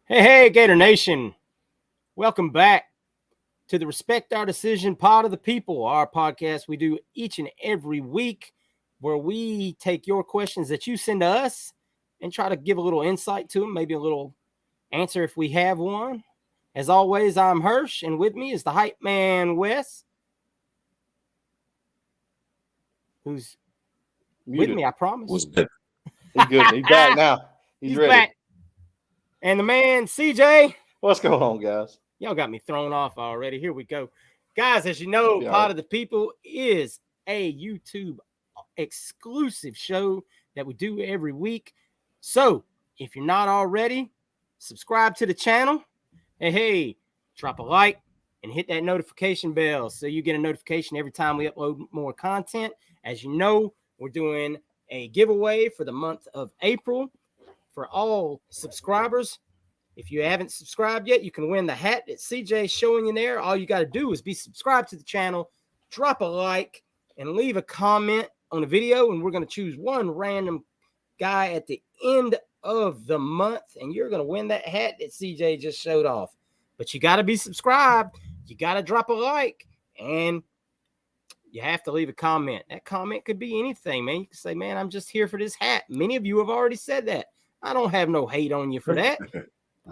Hey, Gator Nation. Welcome back to the Respect Our Decision Pod of the People, our podcast we do each and every week where we take your questions that you send to us and try to give a little insight to them, maybe a little answer if we have one. As always, I'm Hirsch, and with me is the hype man, Wes, who's Muted. with me, I promise. Was good. He's good. He's back now. He's ready. back. And the man, CJ. What's going on, guys? Y'all got me thrown off already. Here we go. Guys, as you know, Yeah. Pod of the People is a YouTube exclusive show that we do every week. So if you're not already, subscribe to the channel. Hey, drop a like and hit that notification bell so you get a notification every time we upload more content. As you know, we're doing a giveaway for the month of April for all subscribers. If you haven't subscribed yet, you can win the hat that CJ's showing you there. All you got to do is be subscribed to the channel, drop a like, and leave a comment on the video, and we're going to choose one random guy at the end of the month, and you're going to win that hat that CJ just showed off. But you got to be subscribed. You got to drop a like, and you have to leave a comment. That comment could be anything, man. You can say, man, I'm just here for this hat. Many of you have already said that. I don't have no hate on you for that.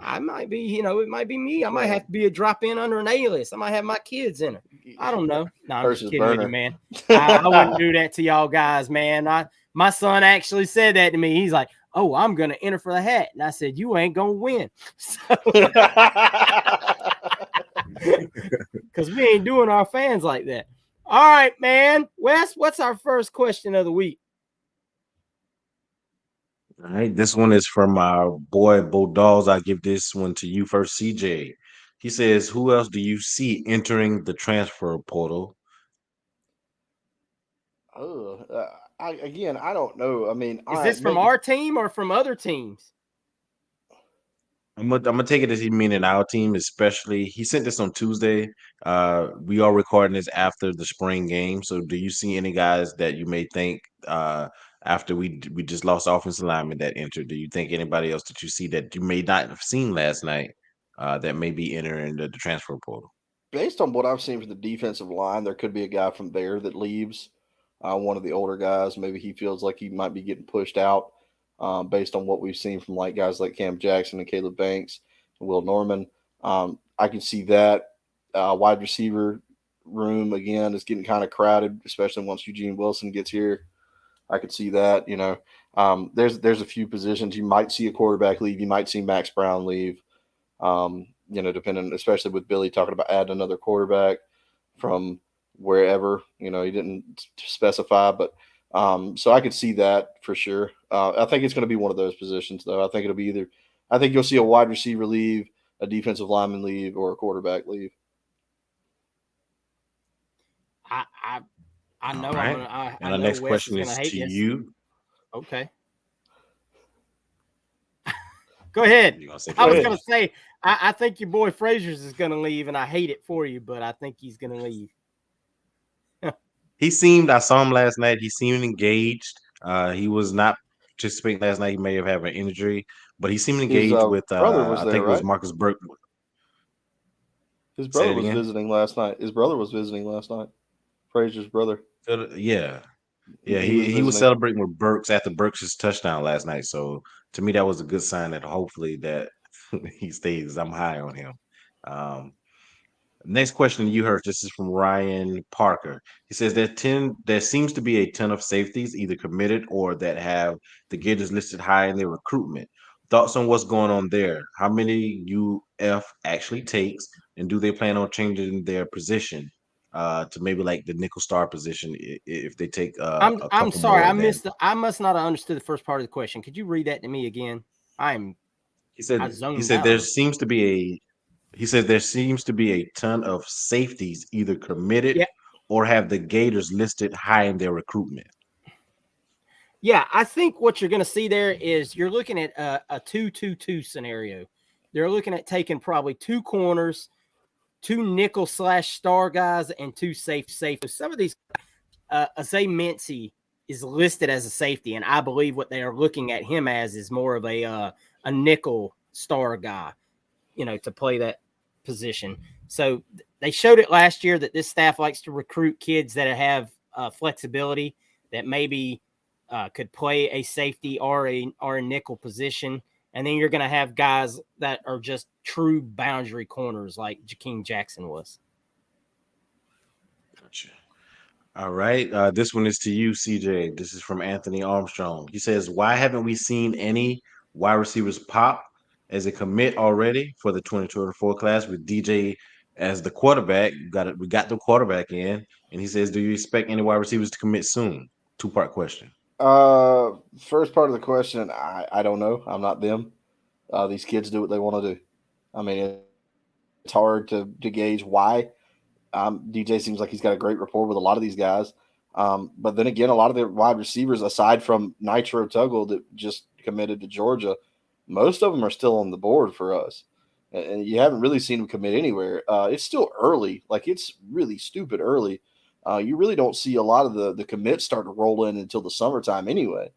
I might be, it might be me. I might have to be a drop in under an A-list. I might have my kids in it. I don't know. No, I'm just kidding with you, man. I wouldn't do that to y'all guys, man. My son actually said that to me. He's like, oh, I'm going to enter for the hat. And I said, you ain't going to win. Because we ain't doing our fans like that. All right, man. Wes, what's our first question of the week? All right, this one is from our boy Bo Dolls. I give this one to you first, CJ. He says, "Who else do you see entering the transfer portal?" I don't know. I mean, Is this from our team or from other teams? I'm gonna take it as he meaning our team, especially. He sent this on Tuesday. We are recording this after the spring game. So, do you see any guys that you may think after we just lost offensive lineman that entered? Do you think anybody else that you see that you may not have seen last night that may be entering the transfer portal? Based on what I've seen from the defensive line, there could be a guy from there that leaves. One of the older guys, maybe he feels like he might be getting pushed out. Based on what we've seen from like guys like Cam Jackson and Caleb Banks and Will Norman. I can see that wide receiver room again is getting kind of crowded, especially once Eugene Wilson gets here. I could see that. There's a few positions you might see a quarterback leave. You might see Max Brown leave. Depending, especially with Billy talking about adding another quarterback from wherever. He didn't specify, but. So I could see that for sure. I think it's going to be one of those positions, though. I think it'll be either. I think you'll see a wide receiver leave, a defensive lineman leave, or a quarterback leave. I know. Right. I the know next Wes question is is hate to this. you. Okay. Go ahead. I was going to say, I think your boy Frazier's is going to leave, and I hate it for you, but I think he's going to leave. I saw him last night. He seemed engaged. He was not participating last night. He may have had an injury, but he seemed engaged with, brother was I there, think it was right? Marcus Burke. His brother was visiting last night. Frazier's brother. Yeah. He was celebrating with Burks after Burks' touchdown last night. So to me, that was a good sign that hopefully that he stays. I'm high on him. Next question you heard. This is from Ryan Parker. He says there seems to be a ton of safeties either committed or that have the Gators listed high in their recruitment. Thoughts on what's going on there? How many UF actually takes, and do they plan on changing their position to maybe like the nickel star position if they take I'm sorry, I must not have understood the first part of the question. Could you read that to me again? He said there seems to be a ton of safeties either committed or have the Gators listed high in their recruitment. Yeah, I think what you're going to see there is you're looking at a 2-2-2 scenario. They're looking at taking probably two corners, two nickel/star guys, and two safeties. Some of these, Azay Mincy is listed as a safety, and I believe what they are looking at him as is more of a nickel star guy. to play that position. So they showed it last year that this staff likes to recruit kids that have flexibility, that maybe could play a safety or a nickel position. And then you're going to have guys that are just true boundary corners like Jakeem Jackson was. Gotcha. All right. This one is to you, CJ. This is from Anthony Armstrong. He says, "Why haven't we seen any wide receivers pop as a commit already for the 2024 class with DJ as the quarterback? We got the quarterback in." And he says, "Do you expect any wide receivers to commit soon?" Two-part question. First part of the question, I don't know. I'm not them. These kids do what they want to do. I mean, it's hard to gauge why. DJ seems like he's got a great rapport with a lot of these guys. But then again, a lot of the wide receivers, aside from Nitro Tuggle that just committed to Georgia, most of them are still on the board for us. And you haven't really seen them commit anywhere. It's still early. Like, it's really stupid early. You really don't see a lot of the commits start to roll in until the summertime anyway.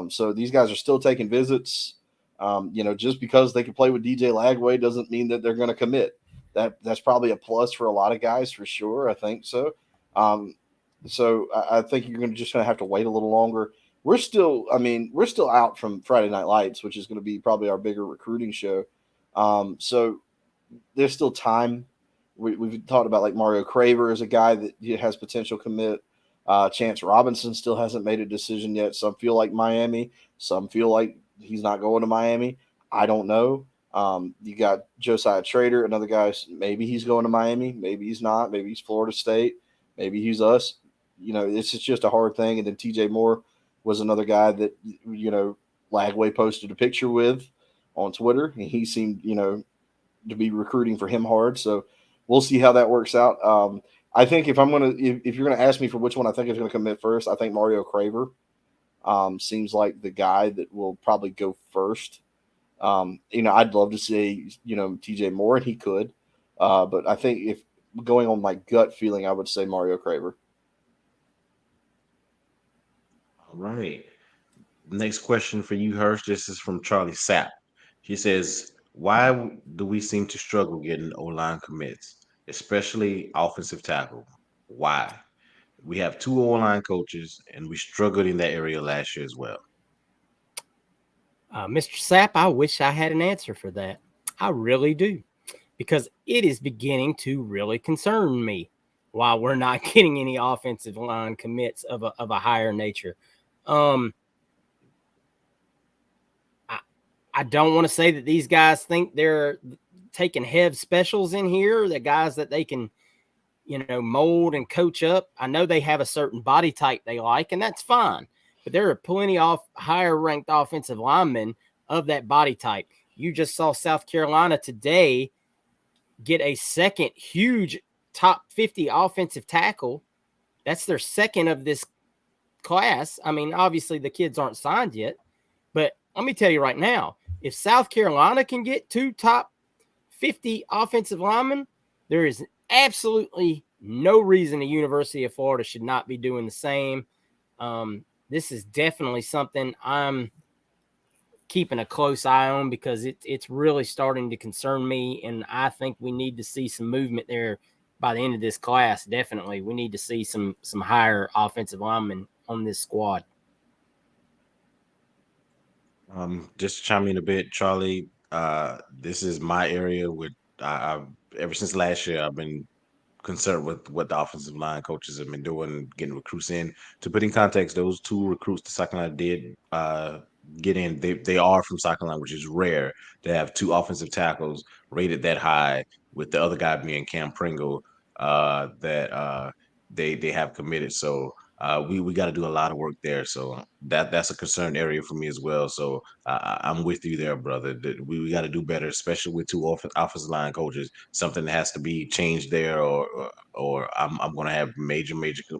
So these guys are still taking visits. Just because they can play with DJ Lagway doesn't mean that they're going to commit. That's probably a plus for a lot of guys for sure. I think so. I think you're just going to have to wait a little longer. We're still out from Friday Night Lights, which is going to be probably our bigger recruiting show. So there's still time. We've talked about like Mario Craver as a guy that has potential commit. Chance Robinson still hasn't made a decision yet. Some feel like Miami. Some feel like he's not going to Miami. I don't know. You got Josiah Trader, another guy. Maybe he's going to Miami. Maybe he's not. Maybe he's Florida State. Maybe he's us. It's just a hard thing. And then TJ Moore was another guy that, Lagway posted a picture with on Twitter. And he seemed, to be recruiting for him hard. So we'll see how that works out. I think if you're going to ask me for which one I think is going to commit first, I think Mario Craver seems like the guy that will probably go first. I'd love to see, TJ Moore, and he could. But I think if going on my gut feeling, I would say Mario Craver. All right. Next question for you, Hirsch. This is from Charlie Sapp. He says, "Why do we seem to struggle getting O-line commits, especially offensive tackle? Why? We have two O-line coaches, and we struggled in that area last year as well." Mr. Sapp, I wish I had an answer for that. I really do, because it is beginning to really concern me why we're not getting any offensive line commits of a higher nature. I don't want to say that these guys think they're taking head specials in here, the guys that they can, mold and coach up. I know they have a certain body type they like, and that's fine. But there are plenty of higher ranked offensive linemen of that body type. You just saw South Carolina today get a second huge top 50 offensive tackle. That's their second of this class. I mean, obviously the kids aren't signed yet, but let me tell you right now, if South Carolina can get two top 50 offensive linemen, there is absolutely no reason the University of Florida should not be doing the same. This is definitely something I'm keeping a close eye on, because it's really starting to concern me, and I think we need to see some movement there by the end of this class. Definitely, we need to see some higher offensive linemen on this squad. Just to chime in a bit, Charlie. This is my area with ever since last year, I've been concerned with what the offensive line coaches have been doing, getting recruits in. To put in context, those two recruits the South Carolina did get in. They are from South Carolina, which is rare to have two offensive tackles rated that high, with the other guy being Cam Pringle, that they have committed. So we got to do a lot of work there. So that's a concern area for me as well. So I'm with you there, brother. That we got to do better, especially with two offensive line coaches. Something that has to be changed there, or I'm going to have major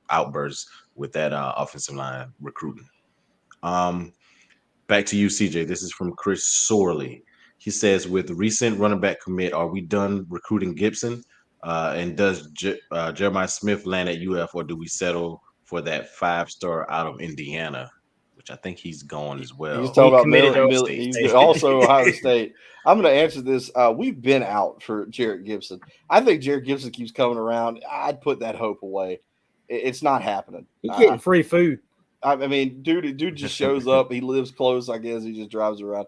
outbursts with that offensive line recruiting. Back to you, CJ. This is from Chris Sorley. He says, "With recent running back commit, are we done recruiting Gibson? And does Jeremiah Smith land at UF, or do we settle for that 5-star out of Indiana?" I think he's gone as well. He's talking He about committed to Mill. Ohio He's State. also Ohio State. I'm going to answer this. We've been out for Jarrett Gibson. I think Jarrett Gibson keeps coming around. I'd put that hope away. It's not happening. He's getting free food. I mean, dude just shows up. He lives close. I guess he just drives around.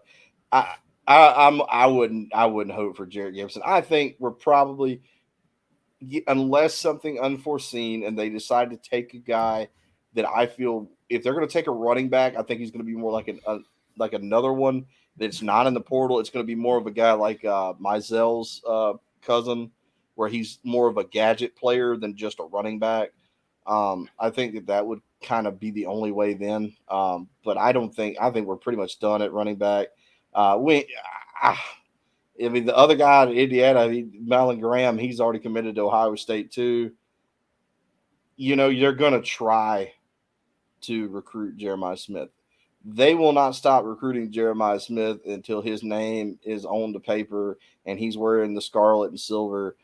I wouldn't hope for Jarrett Gibson. I think we're probably, unless something unforeseen and they decide to take a guy that I feel, if they're going to take a running back, I think he's going to be more like another one that's not in the portal. It's going to be more of a guy like Mizell's cousin, where he's more of a gadget player than just a running back. I think that would kind of be the only way then. But I think we're pretty much done at running back. I mean, the other guy at Indiana, Malin Graham, he's already committed to Ohio State too. You're going to try to recruit Jeremiah Smith. They will not stop recruiting Jeremiah Smith until his name is on the paper and he's wearing the scarlet and silver.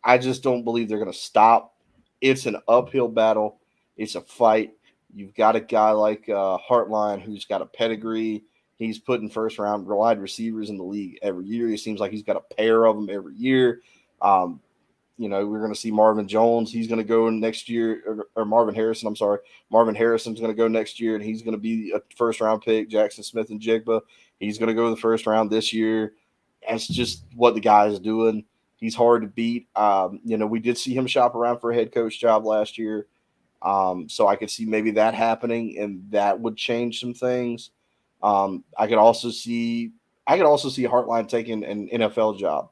I just don't believe they're going to stop. It's an uphill battle. It's a fight. You've got a guy like Hartline who's got a pedigree. He's putting first-round wide receivers in the league every year. It seems like he's got a pair of them every year. We're going to see Marvin Jones. He's going to go next year, or Marvin Harrison. I'm sorry. Marvin Harrison's going to go next year, and he's going to be a first-round pick. Jackson Smith and Jigba, he's going to go the first round this year. That's just what the guy is doing. He's hard to beat. We did see him shop around for a head coach job last year. So I could see maybe that happening, and that would change some things. I could also see Hartline taking an NFL job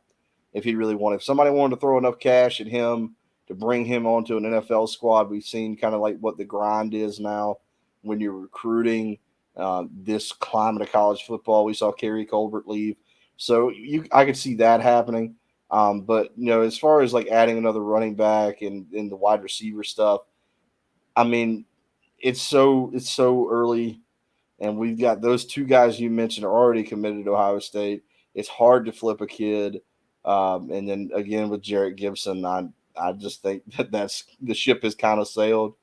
if he really wanted. If somebody wanted to throw enough cash at him to bring him onto an NFL squad, we've seen kind of like what the grind is now when you're recruiting this climate of college football. We saw Kerry Colbert leave. So I could see that happening. But as far as like adding another running back and the wide receiver stuff, I mean, it's so early, and we've got those two guys you mentioned are already committed to Ohio State. It's hard to flip a kid. And then again with Jarrett Gibson, I just think that's the ship has kind of sailed.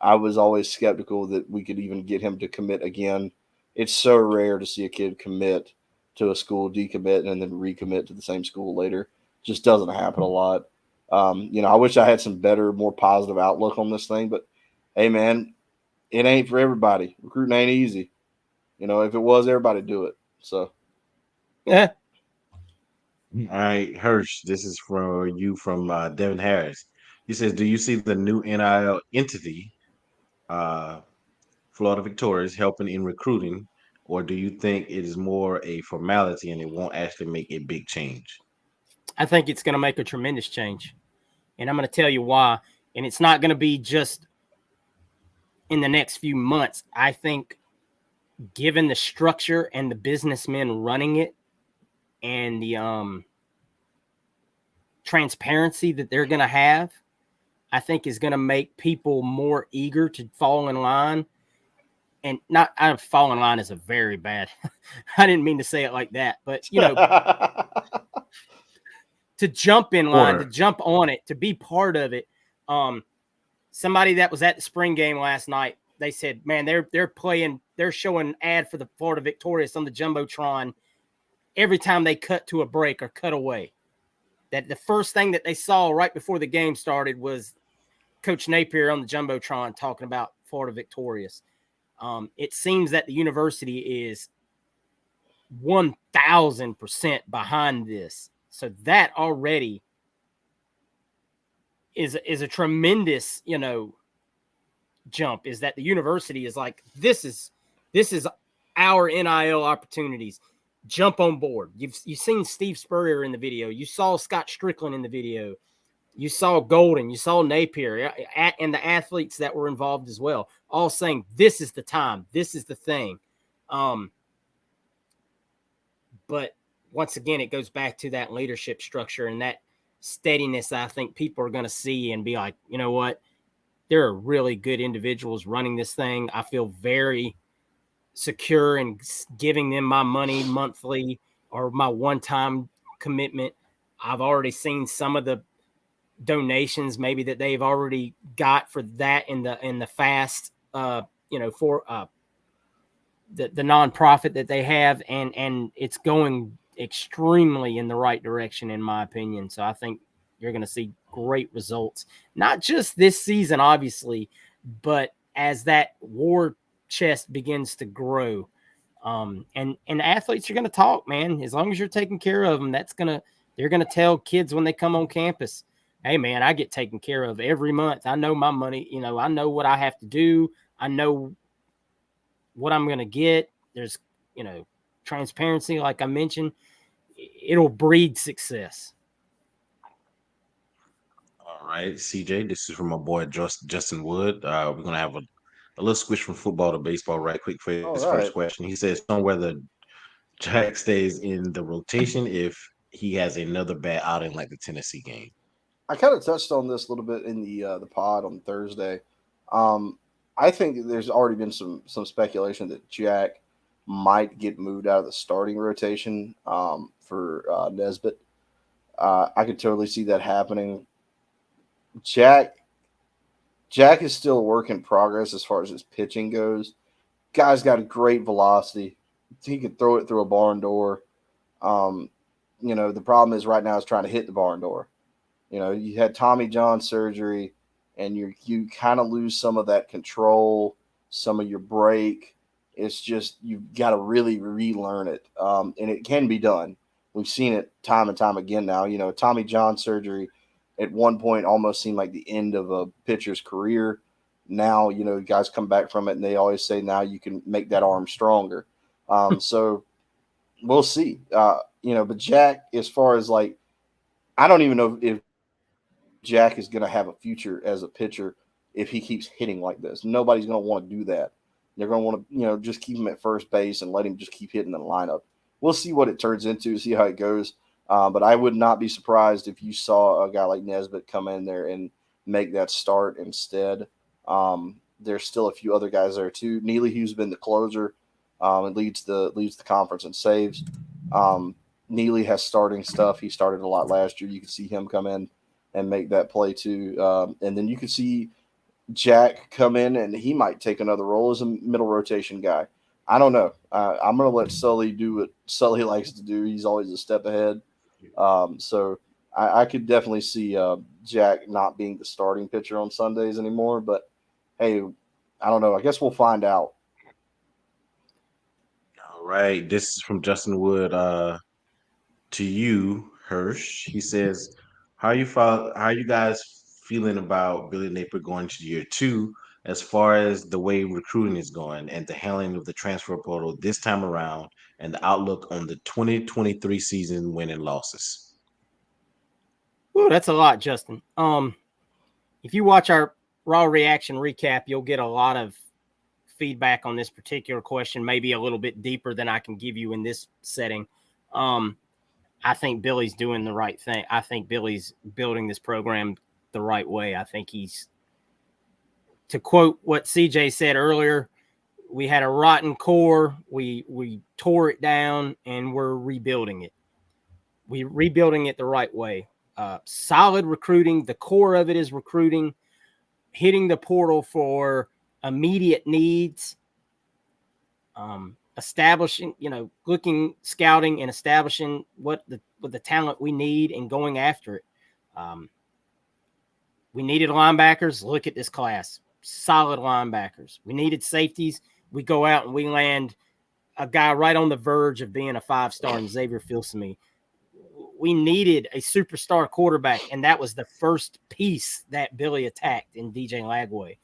I was always skeptical that we could even get him to commit again. It's so rare to see a kid commit to a school, decommit, and then recommit to the same school later. Just doesn't happen a lot. I wish I had some better, more positive outlook on this thing, but hey, man, it ain't for everybody. Recruiting ain't easy. If it was, everybody do it. So, yeah. All right, Hirsch, this is for you from Devin Harris. He says, do you see the new NIL entity, Florida Victorious, helping in recruiting, or do you think it is more a formality and it won't actually make a big change? I think it's going to make a tremendous change, and I'm going to tell you why. And it's not going to be just in the next few months. I think given the structure and the businessmen running it and the transparency that they're going to have, I think is going to make people more eager to fall in line. And not fall in line is a very bad, I didn't mean to say it like that, but to jump in line, to jump on it, to be part of it. Somebody that was at the spring game last night, they said, man, they're showing ad for the Florida Victorious on the Jumbotron every time they cut to a break or cut away. That the first thing that they saw right before the game started was Coach Napier on the Jumbotron talking about Florida Victorious. It seems that the university is 1,000% behind this. So that already is a tremendous, jump, is that the university is like, this is our NIL opportunities. Jump on board. You've seen Steve Spurrier in the video. You saw Scott Strickland in the video. You saw Golden. You saw Napier and the athletes that were involved as well, all saying this is the time. This is the thing. But once again, it goes back to that leadership structure and that steadiness. I think people are going to see and be like, you know what? There are really good individuals running this thing. I feel very secure in giving them my money monthly or my one-time commitment. I've already seen some of the donations maybe that they've already got for that in the fast for the nonprofit that they have, and it's going extremely in the right direction, in my opinion. So I think you're going to see great results, not just this season, obviously, but as that war chest begins to grow. And athletes are going to talk, man. As long as you're taking care of them, they're going to tell kids when they come on campus, hey, man, I get taken care of every month. I know my money, I know what I have to do. I know what I'm going to get. There's, transparency, like I mentioned. It'll breed success. All right, CJ, this is from my boy Justin Wood. We're going to have a little switch from football to baseball right quick for his All first right. question. He says, on whether Jack stays in the rotation if he has another bad outing like the Tennessee game. I kind of touched on this a little bit in the pod on Thursday. I think there's already been some speculation that Jack might get moved out of the starting rotation for Nesbitt. I could totally see that happening. Jack is still a work in progress as far as his pitching goes. Guy's got a great velocity. He could throw it through a barn door. The problem is right now is trying to hit the barn door. You had Tommy John surgery, and you kind of lose some of that control, some of your break. It's just you've got to really relearn it, and it can be done. We've seen it time and time again now. Tommy John surgery at one point almost seemed like the end of a pitcher's career. Now, guys come back from it, and they always say now you can make that arm stronger. So we'll see. But Jack, as far as I don't even know if Jack is going to have a future as a pitcher if he keeps hitting like this. Nobody's going to want to do that. They're going to want to, just keep him at first base and let him just keep hitting the lineup. We'll see what it turns into, see how it goes. But I would not be surprised if you saw a guy like Nesbitt come in there and make that start instead. There's still a few other guys there too. Neely, who's been the closer, and leads the conference in saves. Neely has starting stuff. He started a lot last year. You can see him come in and make that play too. And then you can see Jack come in, and he might take another role as a middle rotation guy. I don't know. I'm going to let Sully do what Sully likes to do. He's always a step ahead. So I could definitely see Jack not being the starting pitcher on Sundays anymore. But, hey, I don't know. I guess we'll find out. All right. This is from Justin Wood to you, Hirsch. He says, how you guys feeling about Billy Napier going to year 2 as far as the way recruiting is going and the handling of the transfer portal this time around and the outlook on the 2023 season win and losses? Ooh, that's a lot, Justin. If you watch our Raw Reaction recap, you'll get a lot of feedback on this particular question, maybe a little bit deeper than I can give you in this setting. I think Billy's doing the right thing. I think Billy's building this program the right way. I think he's, to quote what CJ said earlier, we had a rotten core. We tore it down, and we're rebuilding it. We're rebuilding it the right way. Solid recruiting. The core of it is recruiting, hitting the portal for immediate needs, establishing, scouting and establishing what the talent we need and going after it. We needed linebackers. Look at this class. Solid linebackers. We needed safeties. We go out and we land a guy right on the verge of being a 5-star in Xavier Filsaime. We needed a superstar quarterback, and that was the first piece that Billy attacked in DJ Lagway.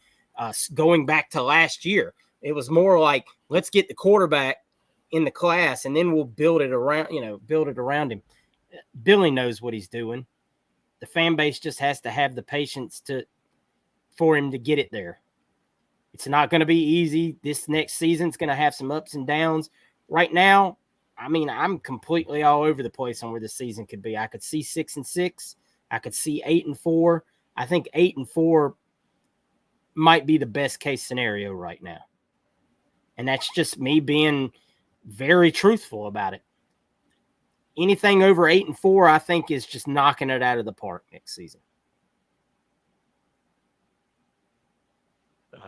Going back to last year, it was more like, let's get the quarterback in the class, and then we'll build it around him. Billy knows what he's doing. The fan base just has to have the patience for him to get it there. It's not going to be easy. This next season's going to have some ups and downs. Right now, I'm completely all over the place on where the season could be. I could see 6-6. I could see 8-4. I think 8-4 might be the best case scenario right now. And that's just me being very truthful about it. Anything over 8-4, I think, is just knocking it out of the park next season.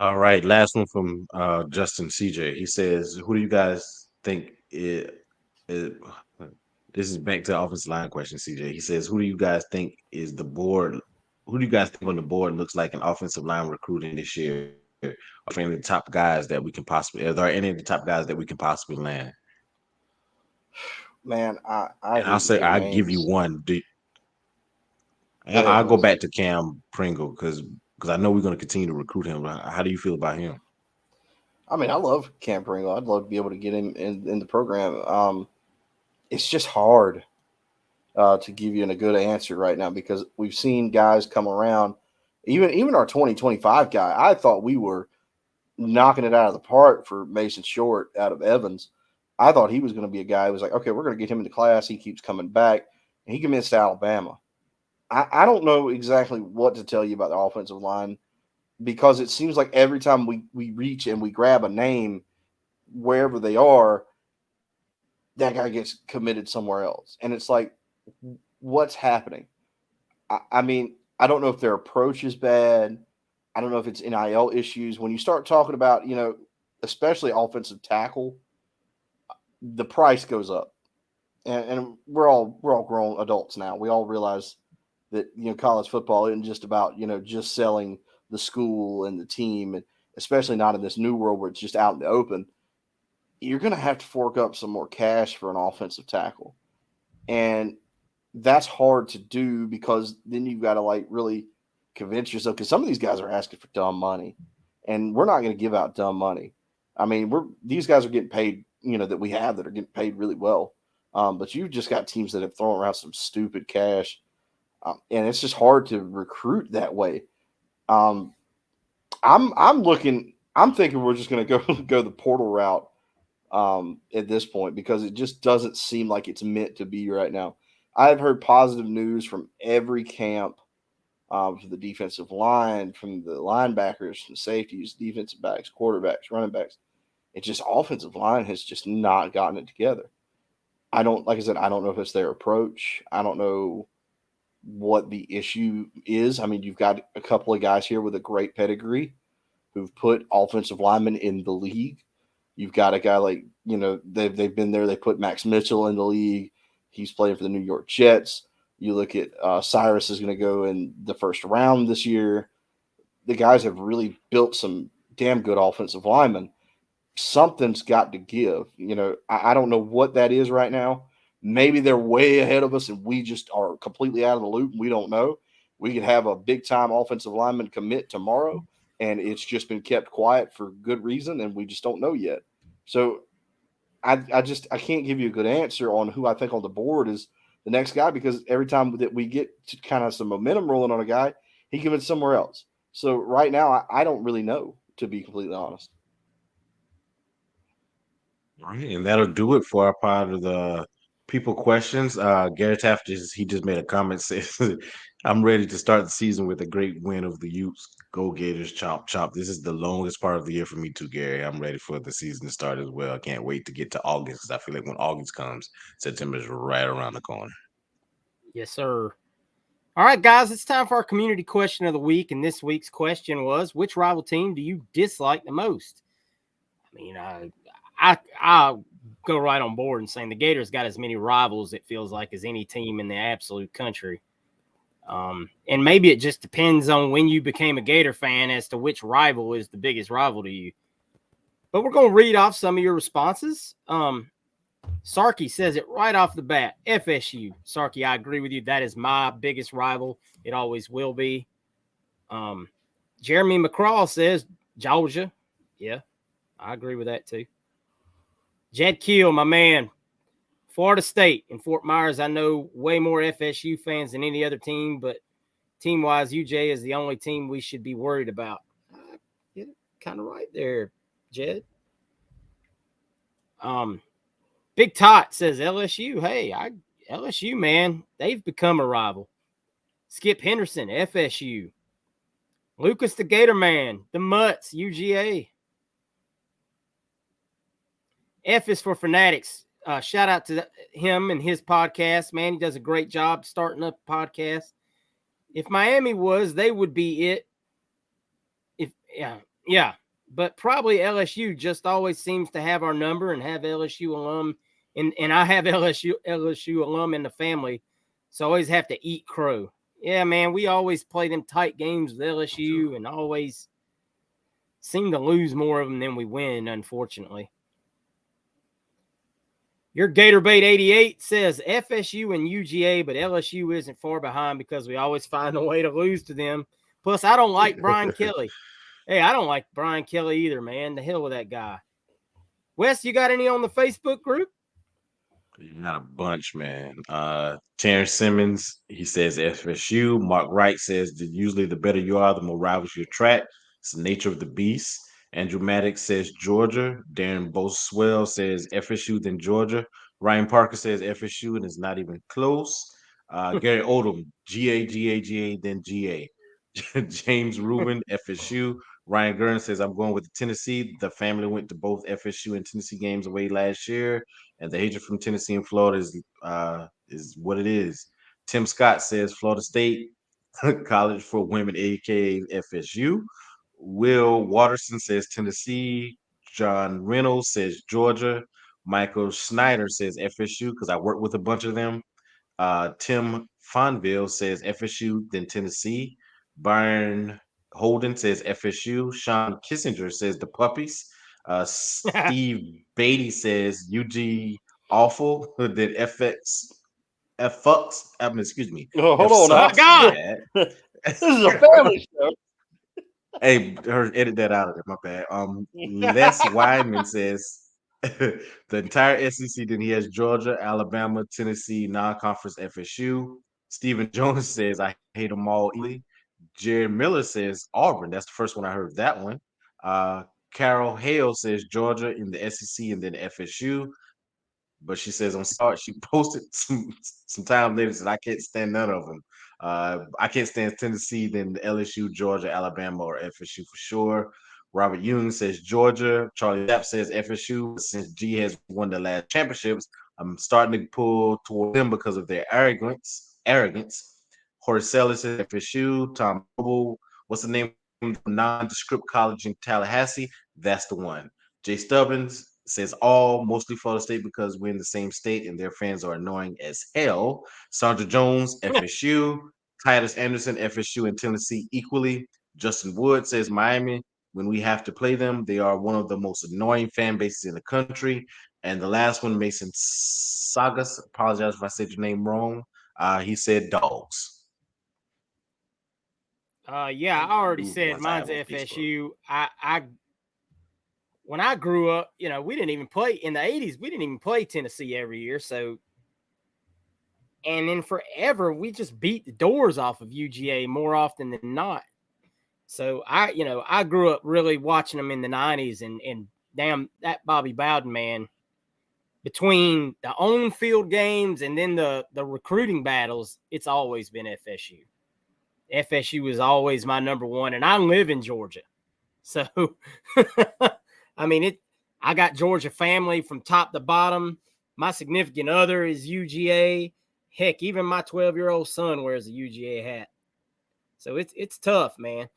All right, last one from Justin CJ. He says, "Who do you guys think is this is back to the offensive line question, CJ. He says, "Who do you guys think is the board? Who do you guys think on the board looks like an offensive line recruiting this year? Are any of the top guys that we can possibly? Are there any of the top guys that we can possibly land?" Man, I And I'll hate to say, give I'll give you names. one. Go ahead, I'll go Wes. back to Cam Pringle because I know we're going to continue to recruit him. How do you feel about him? I mean, I love Cam Pringle. I'd love to be able to get him in the program. It's just hard to give you a good answer right now because we've seen guys come around. Even our 2025 guy, I thought we were knocking it out of the park for Mason Short out of Evans. I thought he was going to be a guy who was like, okay, we're going to get him into class. He keeps coming back, and he commits to Alabama. I don't know exactly what to tell you about the offensive line because it seems like every time we reach and we grab a name, wherever they are, that guy gets committed somewhere else. And it's like, what's happening? I mean, I don't know if their approach is bad. I don't know if it's NIL issues. When you start talking about, especially offensive tackle, the price goes up. And we're all grown adults now. We all realize that, college football isn't just about, just selling the school and the team, and especially not in this new world where it's just out in the open. You're going to have to fork up some more cash for an offensive tackle. And that's hard to do because then you've got to really convince yourself, because some of these guys are asking for dumb money, and we're not going to give out dumb money. I mean, these guys are getting paid, that we have that are getting paid really well. But you've just got teams that have thrown around some stupid cash, and it's just hard to recruit that way. I'm thinking we're just going to go the portal route at this point because it just doesn't seem like it's meant to be right now. I've heard positive news from every camp, for the defensive line, from the linebackers, from safeties, defensive backs, quarterbacks, running backs. It's just offensive line has just not gotten it together. Like I said, I don't know if it's their approach. I don't know what the issue is. I mean, you've got a couple of guys here with a great pedigree who've put offensive linemen in the league. You've got a guy like, they've been there. They put Max Mitchell in the league. He's playing for the New York Jets. You look at Cyrus is going to go in the first round this year. The guys have really built some damn good offensive linemen. Something's got to give. I don't know what that is right now. Maybe they're way ahead of us and we just are completely out of the loop and we don't know. We could have a big-time offensive lineman commit tomorrow, and it's just been kept quiet for good reason, and we just don't know yet. So I can't give you a good answer on who I think on the board is the next guy, because every time that we get to kind of some momentum rolling on a guy, he commits somewhere else. So right now, I don't really know, to be completely honest. All right, and that'll do it for our part of the people questions. Gary Taft just made a comment says, "I'm ready to start the season with a great win of the Utes. Go Gators! Chomp chomp! This is the longest part of the year for me too, Gary. I'm ready for the season to start as well. I can't wait to get to August because I feel like when August comes, September is right around the corner." Yes, sir. All right, guys, it's time for our community question of the week. And this week's question was, which rival team do you dislike the most? I mean, I'll go right on board and saying the Gators got as many rivals, it feels like, as any team in the absolute country. And maybe it just depends on when you became a Gator fan as to which rival is the biggest rival to you. But we're going to read off some of your responses. Sarky says it right off the bat. FSU. Sarky, I agree with you. That is my biggest rival. It always will be. Jeremy McCraw says Georgia. Yeah, I agree with that too. Jed Keel, my man. Florida State in Fort Myers. I know way more FSU fans than any other team, but team-wise, UJ is the only team we should be worried about. You're kind of right there, Jed. Big Tot says LSU. Hey, LSU, man, they've become a rival. Skip Henderson, FSU. Lucas the Gator Man, the Mutts, UGA. F is for Fanatics. Shout out to him and his podcast, man. He does a great job starting up a podcast. If Miami was, they would be it. Yeah, but probably LSU just always seems to have our number and have LSU alum, and I have LSU alum in the family, so I always have to eat crow. Yeah, man, we always play them tight games with LSU and always seem to lose more of them than we win, unfortunately. Your Gatorbait 88 says FSU and UGA, but LSU isn't far behind because we always find a way to lose to them. Plus, I don't like Brian Kelly. Hey, I don't like Brian Kelly either, man. The hell with that guy. Wes, you got any on the Facebook group? You got a bunch, man. Terrence Simmons, he says FSU. Mark Wright says that usually the better you are, the more rivals you attract. It's the nature of the beast. Andrew Maddox says Georgia. Darren Boswell says FSU, then Georgia. Ryan Parker says FSU, and it's not even close. Gary Odom, GA, then GA. James Rubin, FSU. Ryan Gurn says, I'm going with Tennessee. The family went to both FSU and Tennessee games away last year, and the hatred from Tennessee and Florida is what it is. Tim Scott says Florida State College for Women, aka FSU. Will Watterson says Tennessee. John Reynolds says Georgia. Michael Schneider says FSU because I work with a bunch of them. Tim Fonville says FSU, then Tennessee. Byron Holden says FSU. Sean Kissinger says the Puppies. Steve Beatty says UG awful. Then FX, excuse me. Oh, hold F on. sucks. God. This is a family show. Hey, edit that out of there. My bad. Les Wyman says the entire SEC. Then he has Georgia, Alabama, Tennessee, non-conference FSU. Stephen Jones says I hate them all equally. Jared Miller says Auburn. That's the first one I heard. That one. Carol Hale says Georgia in the SEC and then FSU. But she says on start she posted some time later said I can't stand none of them. I can't stand Tennessee, then LSU, Georgia, Alabama, or FSU for sure. Robert Young says Georgia. Charlie Zapp says FSU. Since G has won the last championships, I'm starting to pull toward them because of their arrogance. Horace Sellers says FSU. Tom Noble, what's the name of the nondescript college in Tallahassee? That's the one. Jay Stubbins says all, mostly Florida State because we're in the same state and their fans are annoying as hell. Sandra Jones, FSU. Titus Anderson, FSU and Tennessee equally. Justin Wood says Miami. When we have to play them, they are one of the most annoying fan bases in the country. And the last one, Mason Sagas, apologize if I said your name wrong. He said dogs. Yeah, I already said mine's FSU. I when I grew up, we didn't even play in the 80s. We didn't even play Tennessee every year. So, and then forever, we just beat the doors off of UGA more often than not. So I grew up really watching them in the 90s and damn that Bobby Bowden, man, between the on field games and then the recruiting battles, it's always been FSU. FSU was always my number one, and I live in Georgia. So, I mean, I got Georgia family from top to bottom. My significant other is UGA. Heck, even my 12-year-old son wears a UGA hat. So it's tough, man.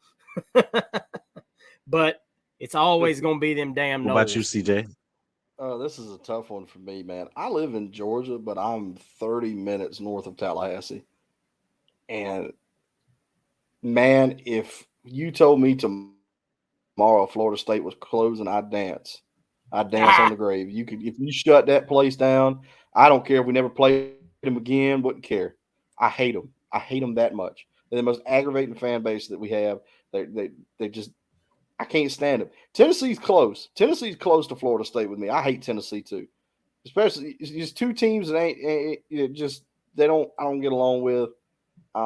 But it's always going to be them damn What Noles. about you, CJ? This is a tough one for me, man. I live in Georgia, but I'm 30 minutes north of Tallahassee. And, man, if you told me tomorrow Florida State was closing, I'd dance. I'd dance on the grave. If you shut that place down, I don't care if we never played them again, wouldn't care. I hate them. I hate them that much. They're the most aggravating fan base that we have. They just – I can't stand them. Tennessee's close. Tennessee's close to Florida State with me. I hate Tennessee too, especially it's two teams that ain't just I don't get along with. I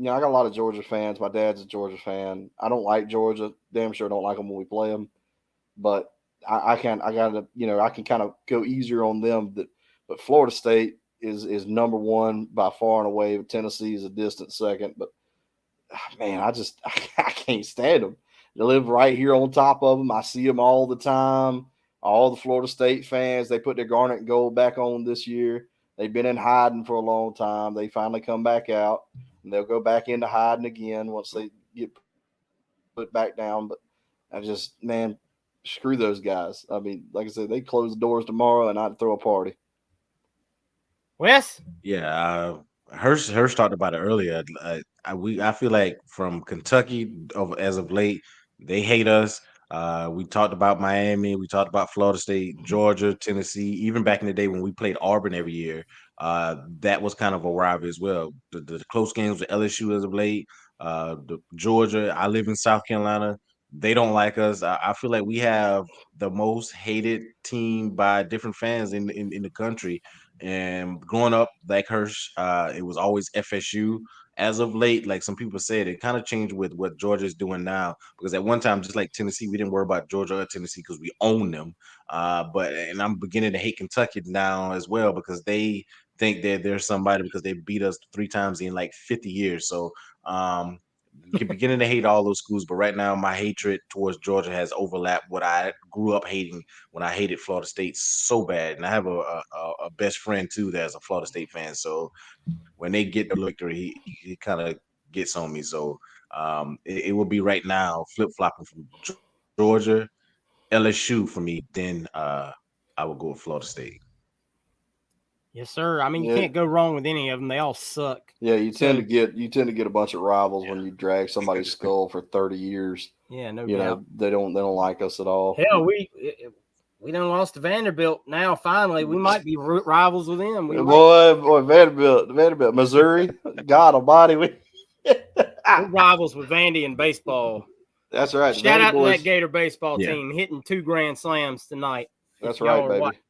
got a lot of Georgia fans. My dad's a Georgia fan. I don't like Georgia. Damn sure don't like them when we play them, but I can kind of go easier on them. But Florida State is number one by far and away. Tennessee is a distant second, but man, I can't stand them. They live right here on top of them. I see them all the time. All the Florida State fans, they put their garnet and gold back on this year. They've been in hiding for a long time. They finally come back out, and they'll go back into hiding again once they get put back down. But Man, screw those guys. I mean, like I said, they close the doors tomorrow, and I'd throw a party. Wes? Yeah, Hirsch talked about it earlier. I feel like from Kentucky as of late, they hate us. We talked about Miami, we talked about Florida State, Georgia, Tennessee. Even back in the day when we played Auburn every year, that was kind of a rival as well. The close games with LSU as of late, the Georgia. I live in South Carolina. They don't like us. I feel like we have the most hated team by different fans in the country. And growing up, like Hirsch, it was always FSU. As of late, like some people said, it kind of changed with what Georgia is doing now. Because at one time, just like Tennessee, we didn't worry about Georgia or Tennessee because we own them. And I'm beginning to hate Kentucky now as well because they think that they're somebody because they beat us 3 times in like 50 years. So you're beginning to hate all those schools, but right now my hatred towards Georgia has overlapped what I grew up hating when I hated Florida State so bad. And I have a best friend too that's a Florida State fan. So when they get the victory, he kind of gets on me. So it will be right now flip flopping from Georgia, LSU for me. Then I will go with Florida State. Yes, sir. I mean, you Yeah. can't go wrong with any of them. They all suck. Yeah, you tend So- to get a bunch of rivals when you drag somebody's skull for 30 years. Yeah, no You doubt. know, they don't like us at all. Hell, we done lost to Vanderbilt. Now, finally, we might be rivals with them. We might Boy, Vanderbilt, Missouri. God Almighty, be rivals with Vandy in baseball. that's right. the Shout Vandy out to boys. that Gator baseball Yeah. team hitting 2 grand slams tonight. That's If y'all right, are baby. watching.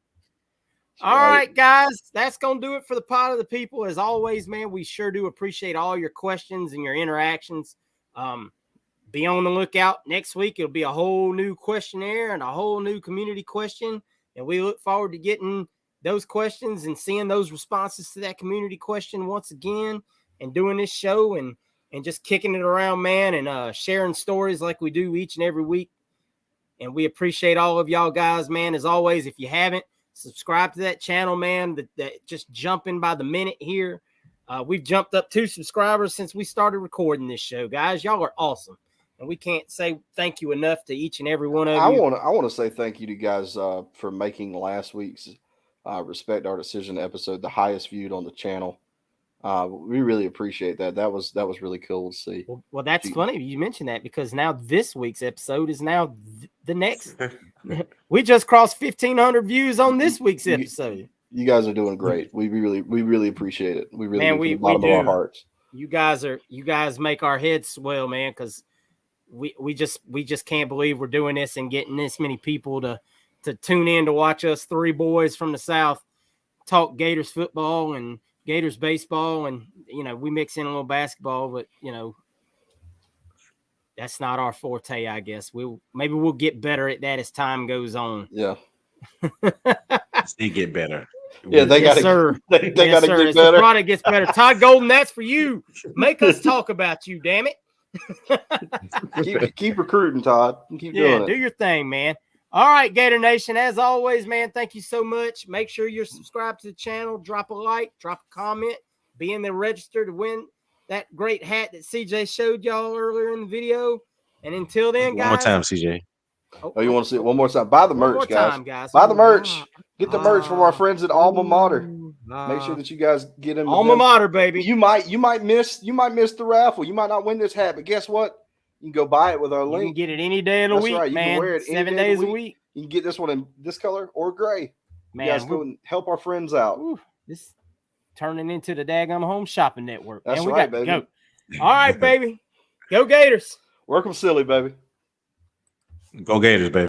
All right, guys, that's going to do it for the Pod of the People. As always, man, we sure do appreciate all your questions and your interactions. Be on the lookout. Next week, it'll be a whole new questionnaire and a whole new community question. And we look forward to getting those questions and seeing those responses to that community question once again and doing this show and just kicking it around, man, and sharing stories like we do each and every week. And we appreciate all of y'all guys, man. As always, if you haven't, subscribe to that channel, man. That just jumping by the minute here. We've jumped up 2 subscribers since we started recording this show, guys. Y'all are awesome, and we can't say thank you enough to each and every one of I you. want to say thank you to you guys for making last week's Respect Our Decision episode the highest viewed on the channel. We really appreciate that. That was really cool to see. Well, that's funny you mentioned that because now this week's episode is now the next. We just crossed 1,500 views on this week's episode. You guys are doing great. We really appreciate it. We really Man, do from we the bottom of our do. hearts. You guys make our heads swell, man, because we just can't believe we're doing this and getting this many people to tune in to watch us 3 boys from the South talk Gators football and Gators baseball, and we mix in a little basketball, but that's not our forte, I guess. Maybe we'll get better at that as time goes on. Yeah. They get better. Yeah, they Yes, got sir. to they Yes, got to sir. get As the better. product gets better. Todd Golden, that's for you. Make us talk about you, damn it. Keep recruiting, Todd. Keep Yeah, doing do it. your thing, man. All right, Gator Nation. As always, man, thank you so much. Make sure you're subscribed to the channel. Drop a like, drop a comment, be in the register to win that great hat that CJ showed y'all earlier in the video. And until then, guys. One more time, CJ. Oh, you want to see it one more time? Buy the One more merch, guys. time, guys. Buy the merch. Get the merch from our friends at Alma Mater. Make sure that you guys get in. with Alma them. Mater, baby. You might miss the raffle. You might not win this hat, but guess what? You can go buy it with our You can link. get it any day of the That's week, right. You can man. wear it any 7 day of days the a week. You can get this one in this color or gray. You Man, guys go and help our friends out. this turning into the daggum home shopping network. That's man, we right, got to baby. go. All right, baby. Go Gators. Work 'em silly, baby. Go Gators, baby.